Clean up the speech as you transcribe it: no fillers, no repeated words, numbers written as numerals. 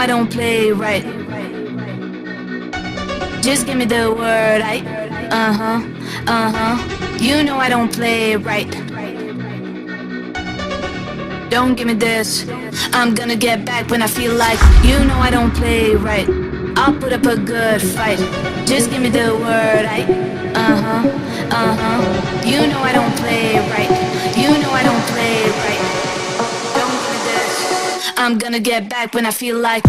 I don't play right. Just give me the word, You know I don't play right. Don't give me this. I'm gonna get back when I feel like. You know I don't play right. I'll put up a good fight. Just give me the word, You know I don't play right. You know I don't play right. Don't give me this. I'm gonna get back when I feel like.